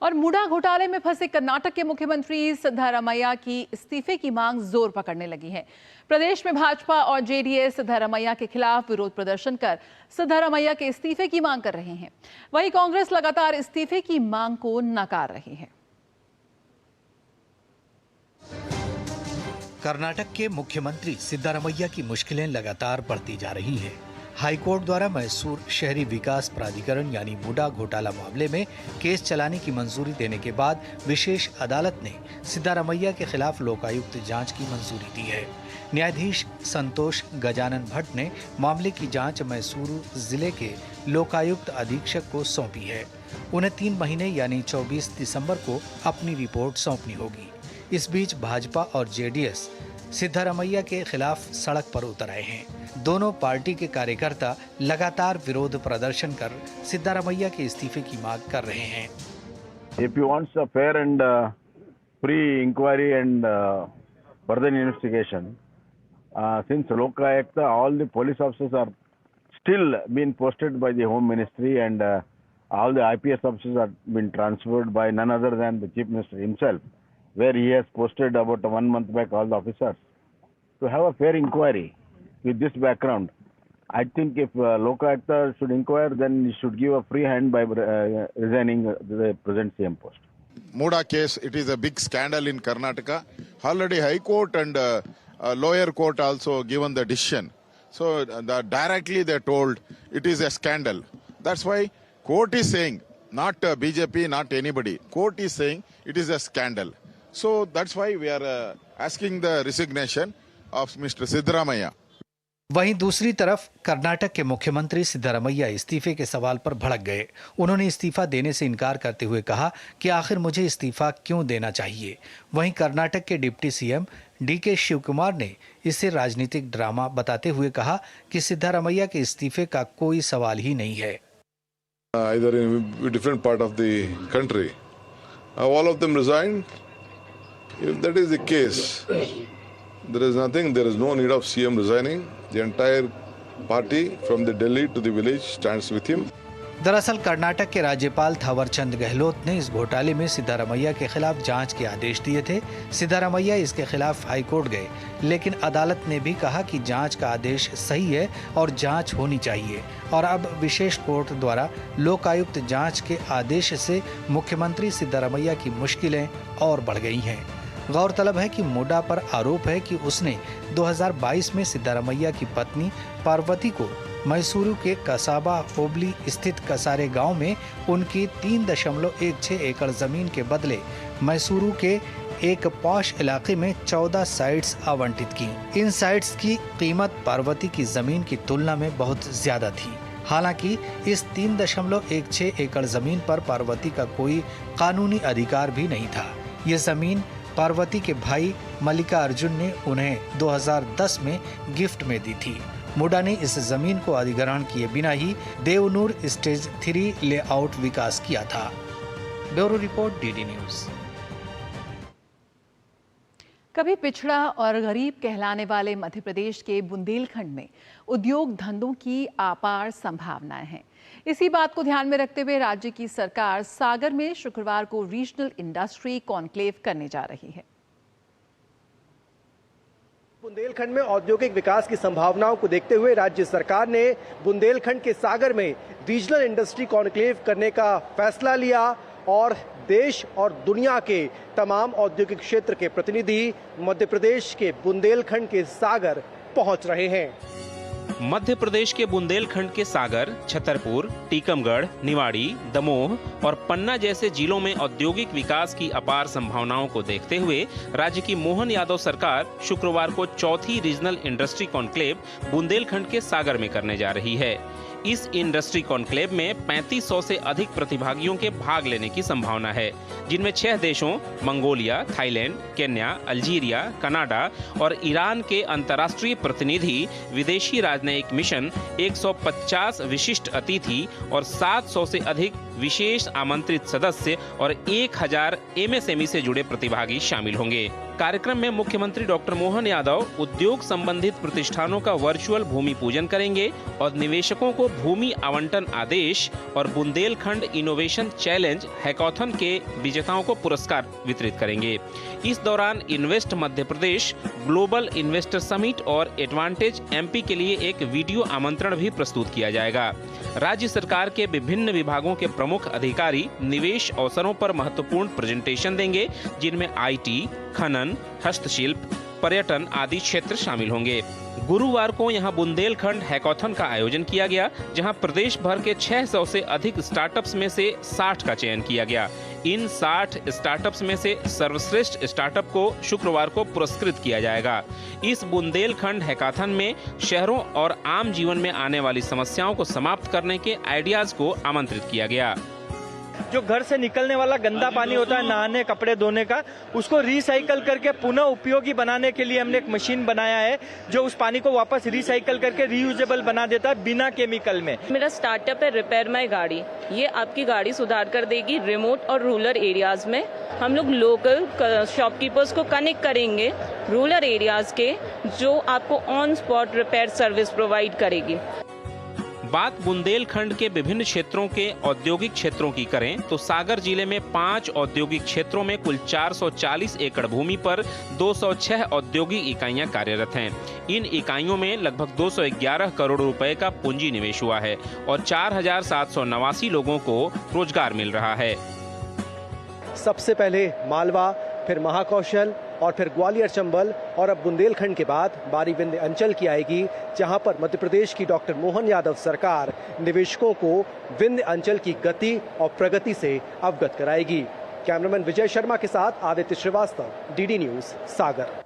और मुडा घोटाले में फंसे कर्नाटक के मुख्यमंत्री सिद्धारमैया की इस्तीफे की मांग जोर पकड़ने लगी है। प्रदेश में भाजपा और जेडीएस सिद्धारमैया के खिलाफ विरोध प्रदर्शन कर सिद्धारमैया के इस्तीफे की मांग कर रहे हैं। वहीं कांग्रेस लगातार इस्तीफे की मांग को नकार रही है। कर्नाटक के मुख्यमंत्री सिद्धारमैया की मुश्किलें लगातार बढ़ती जा रही हैं। हाईकोर्ट द्वारा मैसूर शहरी विकास प्राधिकरण यानी मुडा घोटाला मामले में केस चलाने की मंजूरी देने के बाद विशेष अदालत ने सिद्धारमैया के खिलाफ लोकायुक्त जांच की मंजूरी दी है। न्यायाधीश संतोष गजानन भट्ट ने मामले की जांच मैसूर जिले के लोकायुक्त अधीक्षक को सौंपी है। उन्हें 3 महीने यानी 24 दिसंबर को अपनी रिपोर्ट सौंपनी होगी। इस बीच भाजपा और जेडीएस सिद्धारमैया के खिलाफ सड़क पर उतर आए हैं। दोनों पार्टी के कार्यकर्ता लगातार विरोध प्रदर्शन कर सिद्धारमैया के इस्तीफे की मांग कर रहे हैं। If you want a fair and free inquiry and further investigation, since Lokayukta, all the police officers are still being posted by the Home Ministry and all the IPS officers are been transferred by none other than the Chief Minister himself, where he has posted about 1 month back all the officers. To have a fair inquiry with this background, I think if Lokayukta should inquire, then he should give a free hand by resigning the present CM post. Muda case, it is a big scandal in Karnataka. Already High Court and lower court also given the decision. So directly they told it is a scandal. That's why court is saying, not BJP, not anybody. Court is saying it is a scandal. So that's why we are asking the resignation of Mr. Siddaramaiah. वहीं दूसरी तरफ कर्नाटक के मुख्यमंत्री सिद्धारमैया इस्तीफे के सवाल पर भड़क गए। उन्होंने इस्तीफा देने से इनकार करते हुए कहा कि आखिर मुझे इस्तीफा क्यों देना चाहिए। वहीं कर्नाटक के डिप्टी सीएम डीके शिवकुमार ने इसे राजनीतिक ड्रामा बताते हुए कहा कि सिद्धारमैया के इस्तीफे का कोई सवाल ही नहीं है। Either in different part of the country, all of them resigned. If that is the case, there is nothing. There is no need of CM resigning. The entire party from the Delhi to the village stands with him. दरअसल कर्नाटक के राज्यपाल थावरचंद गहलोत ने इस घोटाले में सिद्धारमैया के खिलाफ जांच के आदेश दिए थे। सिद्धारमैया इसके खिलाफ हाईकोर्ट गए, लेकिन अदालत ने भी कहा कि जांच का आदेश सही है और जांच होनी चाहिए। और अब विशेष कोर्ट द्वारा लोकायुक्त जांच के आदेश से मुख्यमंत्री सिद्धारमैया की मुश्किलें और बढ़ गई हैं। गौरतलब है कि मुडा पर आरोप है कि उसने 2022 में सिद्धारमैया की पत्नी पार्वती को मैसूरू के कसाबा होबली स्थित कसारे गांव में उनकी 3.16 एकड़ जमीन के बदले मैसूरू के एक पॉश इलाके में 14 साइट्स आवंटित की। इन साइट्स की कीमत पार्वती की जमीन की तुलना में बहुत ज्यादा थी। हालांकि इस 3.16 एकड़ जमीन पर पार्वती का कोई कानूनी अधिकार भी नहीं था। ये जमीन पार्वती के भाई मल्लिका अर्जुन ने उन्हें 2010 में गिफ्ट में दी थी। मुडा ने इस जमीन को अधिग्रहण किए बिना ही देवनूर स्टेज 3 लेआउट विकास किया था। Bureau report, DD news. कभी पिछड़ा और गरीब कहलाने वाले मध्य प्रदेश के बुंदेलखंड में उद्योग धंधों की अपार संभावनाएं हैं। इसी बात को ध्यान में रखते हुए राज्य की सरकार सागर में शुक्रवार को रीजनल इंडस्ट्री कॉन्क्लेव करने जा रही है। बुंदेलखंड में औद्योगिक विकास की संभावनाओं को देखते हुए राज्य सरकार ने बुंदेलखंड के सागर में रीजनल इंडस्ट्री कॉन्क्लेव करने का फैसला लिया और देश और दुनिया के तमाम औद्योगिक क्षेत्र के प्रतिनिधि मध्य प्रदेश के बुंदेलखंड के सागर पहुंच रहे हैं। मध्य प्रदेश के बुंदेलखंड के सागर, छतरपुर, टीकमगढ़, निवाड़ी, दमोह और पन्ना जैसे जिलों में औद्योगिक विकास की अपार संभावनाओं को देखते हुए राज्य की मोहन यादव सरकार शुक्रवार को चौथी रीजनल इंडस्ट्री कॉन्क्लेव बुंदेलखंड के सागर में करने जा रही है। इस इंडस्ट्री कॉन्क्लेव में 3500 से अधिक प्रतिभागियों के भाग लेने की संभावना है, जिनमें 6 देशों Mongolia, Thailand, Kenya, Algeria, Canada और ईरान के अंतर्राष्ट्रीय प्रतिनिधि, विदेशी राजनयिक मिशन, 150 विशिष्ट अतिथि और 700 से अधिक विशेष आमंत्रित सदस्य और 1000 MSME से जुड़े प्रतिभागी शामिल होंगे। कार्यक्रम में मुख्यमंत्री डॉक्टर मोहन यादव उद्योग संबंधित प्रतिष्ठानों का वर्चुअल भूमि पूजन करेंगे और निवेशकों को भूमि आवंटन आदेश और बुंदेलखंड इनोवेशन चैलेंज हैकाथन के विजेताओं को पुरस्कार वितरित करेंगे। इस दौरान invest Madhya Pradesh, global investor summit और एडवांटेज MP के लिए एक वीडियो आमंत्रण भी प्रस्तुत किया जाएगा। राज्य सरकार के विभिन्न विभागों के प्रमुख अधिकारी निवेश अवसरों पर महत्वपूर्ण प्रेजेंटेशन देंगे, जिनमें IT, खनन, हस्तशिल्प, पर्यटन आदि क्षेत्र शामिल होंगे। गुरुवार को यहां बुंदेलखंड हैकाथन का आयोजन किया गया, जहां प्रदेश भर के 600 से अधिक स्टार्टअप्स में से 60 का चयन किया गया। इन 60 स्टार्टअप्स में से सर्वश्रेष्ठ स्टार्टअप को शुक्रवार को पुरस्कृत किया जाएगा। इस बुंदेलखंड हैकाथन में शहरों और आम जीवन में आने वाली समस्याओं को समाप्त करने के आइडियाज को आमंत्रित किया गया। जो घर से निकलने वाला गंदा पानी होता है नहाने कपड़े धोने का, उसको रिसाइकल करके पुनः उपयोगी बनाने के लिए हमने एक मशीन बनाया है जो उस पानी को वापस रिसाइकल करके रीयूजेबल बना देता है बिना केमिकल में। मेरा स्टार्टअप है रिपेयर माई गाड़ी। ये आपकी गाड़ी सुधार कर देगी। रिमोट और रूरल एरियाज में हम लोग लोकल शॉपकीपर्स को कनेक्ट करेंगे रूरल एरियाज के, जो आपको on spot repair service provide करेगी। बात बुंदेलखंड के विभिन्न क्षेत्रों के औद्योगिक क्षेत्रों की करें तो सागर जिले में 5 औद्योगिक क्षेत्रों में कुल 440 एकड़ भूमि पर 206 औद्योगिक इकाइयां कार्यरत हैं। इन इकाइयों में लगभग 211 करोड़ रुपए का पूंजी निवेश हुआ है और 4789 लोगों को रोजगार मिल रहा है। सबसे पहले मालवा, फिर महाकौशल और फिर ग्वालियर चंबल और अब बुंदेलखंड के बाद बारी विंध्य अंचल की आएगी, जहां पर मध्य प्रदेश की डॉक्टर मोहन यादव सरकार निवेशकों को विंध्य अंचल की गति और प्रगति से अवगत कराएगी। कैमरामैन विजय शर्मा के साथ आदित्य श्रीवास्तव, DD न्यूज, सागर।